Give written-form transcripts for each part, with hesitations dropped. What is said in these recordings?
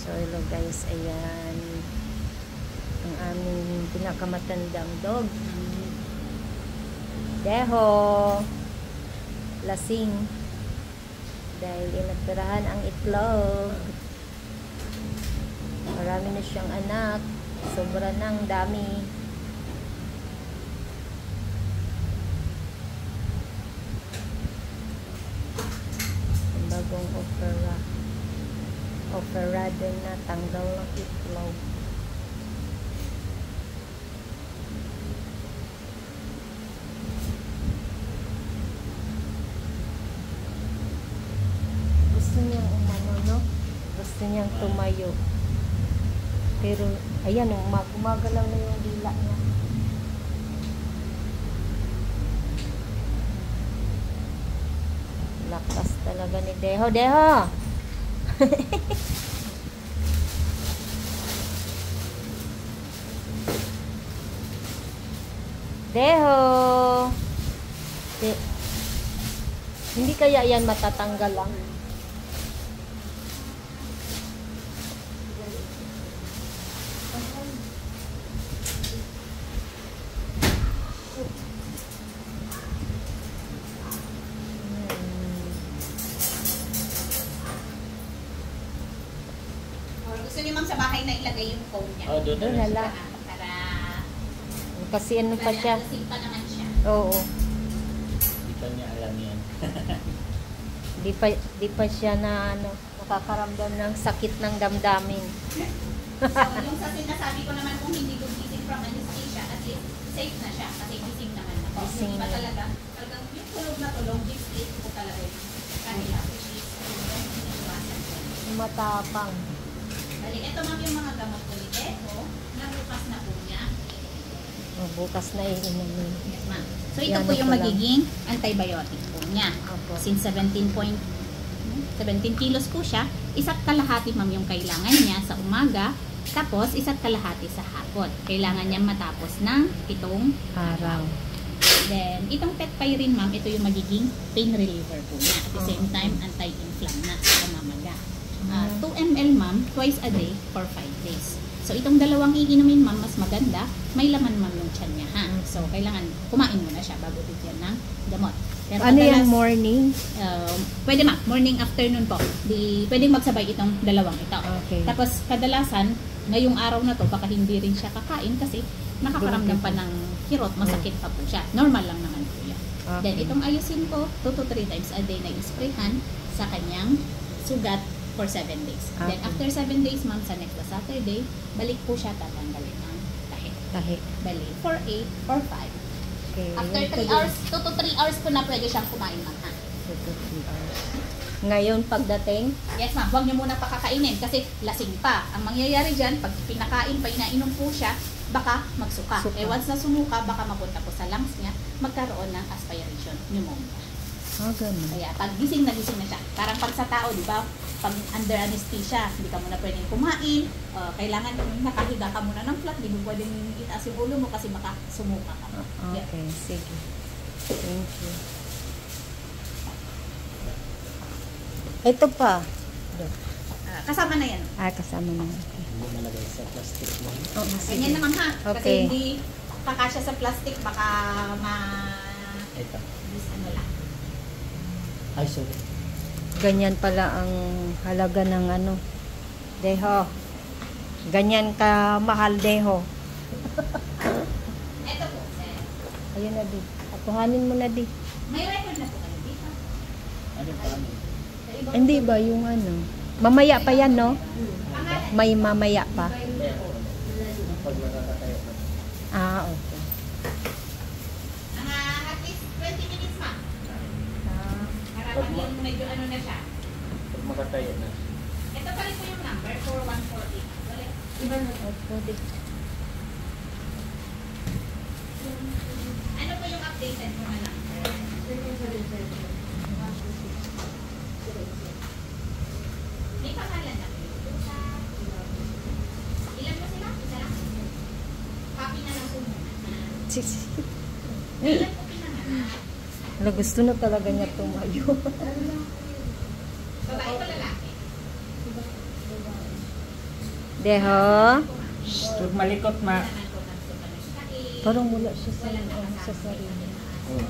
So hello guys, ayan ang aming pinakamatandang dog, Deho, lasing dahil inatirahan ang itlog. Marami na siyang anak, sobra nang dami. Ang bagong operado na tanggal ng itlog. Gusto niyang umano, no? Gusto niyang tumayo. Pero, ayan, gumagalaw na yung dila niya. Lakas talaga ni Deho. Deho! Deho! Hindi kaya yan matatanggal lang? Gusto niyo ma'am sa bahay na ilagay yung phone niya? Oh, doon na lang. Para Kasi ano pa siya? lasing pa naman siya. Oo. Hindi pa niya alam yan. Di pa siya na ano, nakakaramdam ng sakit ng damdamin. So, yung sa sinasabi ko naman kung hindi gumising from anesthesia, at least safe na siya kasi gising naman ako. Gising Hindi pa na. talaga, talagang yung tulog na tulog, deep sleep ko talaga yung kanila, which is iniwasan ko. Matapang. Bali, ito ma'am yung mga gamot ko ni Deho, nabukas na po niya. Bukas na iinumin. Yes ma'am. So ito Yan po yung pala. magiging antibiotic po niya. Opo. Since 17 kilos po siya, isa't kalahati ma'am yung kailangan niya sa umaga, tapos isa't kalahati sa hapon. Kailangan niya matapos ng 7 Araw. Then, itong Tecpyrin ma'am, ito yung magiging pain reliever po niya. At the same time, anti-inflam na sa mamaga. 2 ml ma'am, twice a day for 5 days. So, itong dalawang iinumin ma'am, mas maganda, may laman ma'am yung tiyan niya ha. So, kailangan kumain muna siya bago bigyan ng gamot. Pero Ano kadalas, yung morning? pwede ma'am, morning, afternoon po. Pwedeng magsabay itong dalawang ito. Okay. Tapos, kadalasan, ngayong araw na to, baka hindi rin siya kakain kasi nakakaramdam pa ng kirot, masakit pa po siya. Normal lang naman po yan. Okay. Then, itong ayusin ko, 2 to 3 times a day na isprayhan sa kanyang sugat for 7 days. Then, Okay. after 7 days, ma'am, sa next na Saturday, balik po siya tatanggalin ng tahi. Tahi. Bali, for 8 or 5. Okay. After Yung 3 hours, 2 to 3 hours po na pwede siyang kumain, ma'am, ha? 2 to 3 hours. Ngayon, pagdating, Yes, ma'am. Huwag niyo muna pakakainin kasi lasing pa. Ang mangyayari dyan, pag pinakain pa, inainom po siya, baka magsuka. Suka. Once na sumuka, baka mapunta po sa lungs niya, magkaroon ng aspiration pneumonia. ganun. Kaya pag gising na siya. Parang pag sa tao, di ba? Pag under anesthesia, hindi ka muna pwedeng kumain. Kailangan nakahiga ka muna ng flat. Hindi mo pwedeng itaas yung ulo mo kasi baka sumuka ka. Okay, sige. Thank you. Ito pa. Kasama na yan. Kasama na. Hindi malagay sa plastic mo. Oo, Ganyan naman ha. Kasi Okay. hindi kakasya sa plastic, baka Ito. ano lang. Ay, sorry. Ganyan pala ang halaga ng ano. Deho. Ganyan ka mahal, Deho. Ito po, sir. Ayun na, di. Kuhanin mo na, di. May record na po kayo dito. Ano pa kami? Sa ibang Hindi ba yung ano? Mamaya pa yan, no? pangalan. May mamaya pa. Pag nakakatayo na. Okay. Mga at least 20 minutes ma'am. Para yung medyo ano na siya. Pag makatayo na. Ito pa rin po yung number, 4140. Wala. Iba na. Ano po yung updated mo na number? May pangalan na po. Ilan po sila? Isa lang? Copy na lang po muna. Ilan po pinangalan? Gusto na talaga niya tumayo. Babae pa lalaki? Deho. Huwag malikot, ma. Parang wala siya sa sarili. Oh.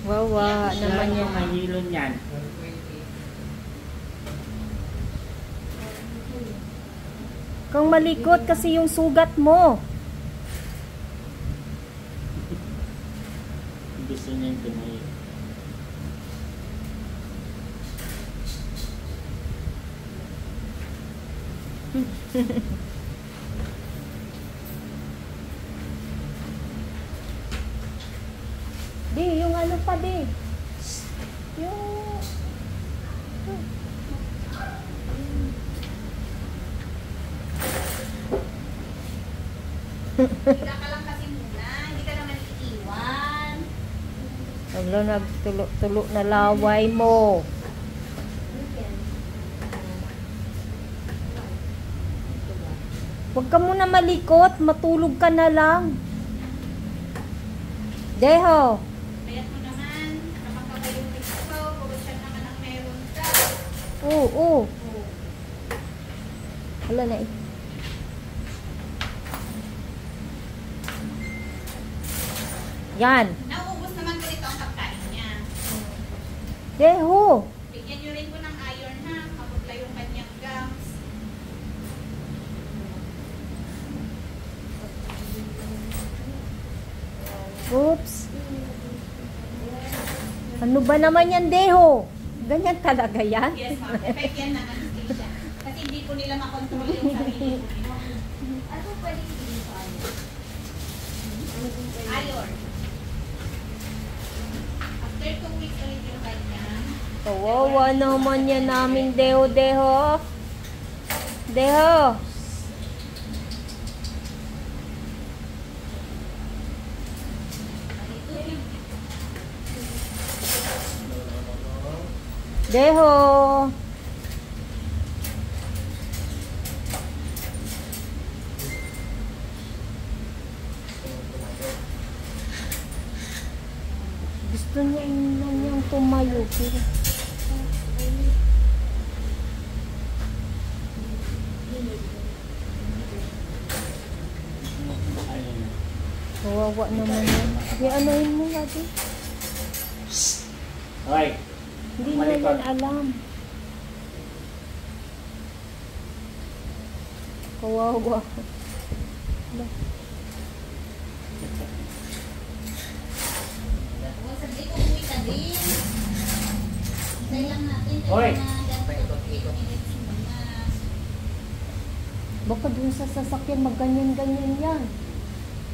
Wawa naman yan. Mahilon yan. Kung malikot kasi yung sugat mo. Gusto niya yung tumayo. Di, yung ano pa di. Yung... Higa ka lang kasi muna, hindi ka naman iiwan. Wala, nagtulo na laway mo. Huwag ka muna malikot, matulog ka na lang. Deho. Bayat mo naman, kapag ka yung ito, pagod siya naman ang meron ka. Oo. Wala na eh. Yan. Nauubos naman ko ito ang pagkain niya. Deho. Bigyan nyo rin po ng iron ha, mapugla yung kanyang gums. Oops. Ano ba naman yan, Deho? Ganyan talaga yan? Yes ma'am, effect yan ng anesthesia. Kasi hindi po nila makontrol yung sarili po. Ano pwede dito? Iron. After 2 weeks ulit yung kanyang. Kawawa naman yan namin, Deho. Deho. Deho. Gusto niya niyang tumayo. Pero Ayun. kawawa naman yan. Di anuhin mo nga di. Okay. Hindi niya yan alam. Kawawa. Huwag sabi ko, umuwi ka din. Hintay lang natin. Hoy! Baka dun sa sasakyan magganyan-ganyan yan.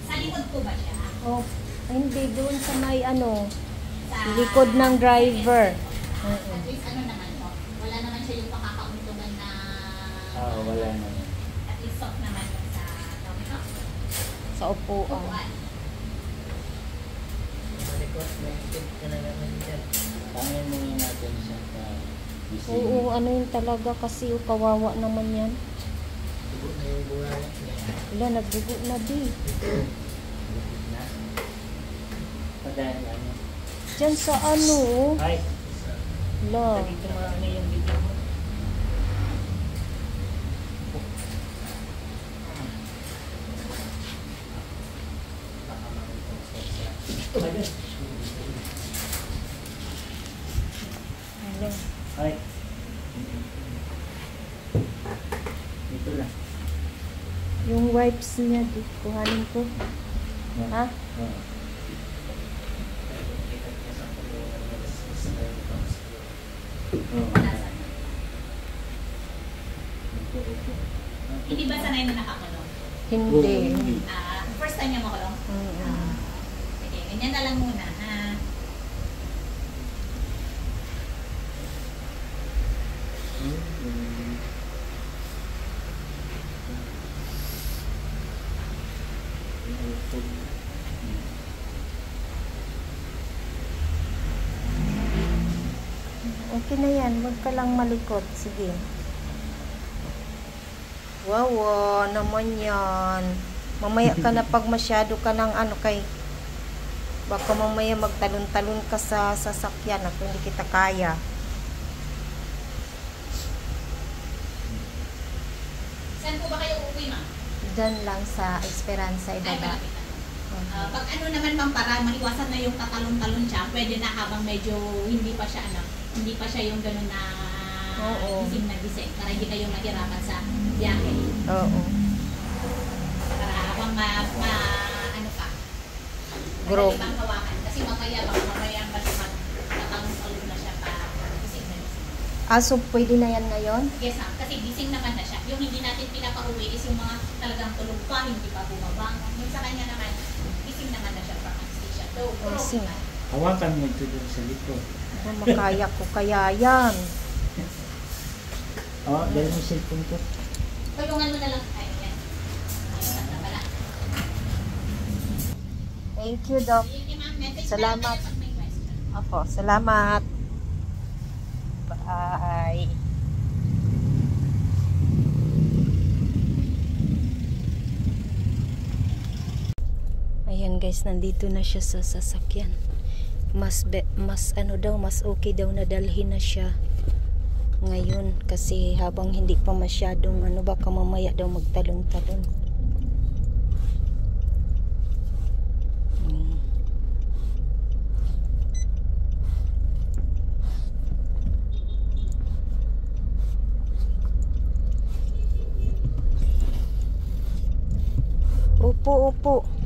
Sa likod po ba siya? Oh, ay, hindi. Doon sa may ano, Sa likod ng driver. At least ano naman po, wala naman siya yung pakakauntungan na Wala na. at least soft naman yung sa tawag Sa upuan. upuan. Tangin mo nga natin siya sa busy. Oo, ano yun talaga kasi kawawa naman yan. Wala, nagdugo na di. Pagdaan ano. Diyan sa ano, Ay! la. Dito mga ano yung video mo. Ayun. Ala. Ay. Dito lang. Yung wipes niya, di kuhanin ko. Ha? Hindi ba sanay na nakakulong? Hindi. First time niya makulong? Sige, ganyan na lang muna, ha? Okay na yan. Huwag ka lang malikot. Sige. Wow, naman yan. Mamaya ka na pag masyado ka ng ano kay baka mamaya magtalon-talon ka sa sasakyan ako hindi kita kaya. Saan po ba kayo uuwi, ma'am? Diyan lang sa Esperanza, Ay, ibaba. malapit na. Pag ano naman ma'am, para maiwasan na yung tatalon-talon siya, pwede na habang medyo hindi pa siya hindi pa siya yung gano'n na Oo. gising na gising, para hindi kayo mahirapan sa biyahe. Oo. Para habang ano pa, Grow. madali bang hawakan. Kasi mamaya tatalon-talon na siya pa gising na gising. So pwede na yan ngayon? Yes ma'am, kasi gising naman na siya. Yung hindi natin pinapauwi is yung mga talagang tulog pa, hindi pa bumabangon. Yung sa kanya naman, gising naman na siya from anesthesia. So, Gising. Hawakan mo ito dun sa likod. Makaya ko kaya yan. Dahil mo cellphone ko. tulungan mo na lang. Ay, yan. Ayun na pala. Thank you, Doc. Sige ma'am, message Salamat. na lang kayo pag may question. Opo, salamat. Bye. Ayan guys, nandito na siya sa sasakyan. Mas ano daw, mas okay daw na dalhin na siya ngayon kasi habang hindi pa masyadong ano, baka mamaya daw magtalon-talon. Upo, upo.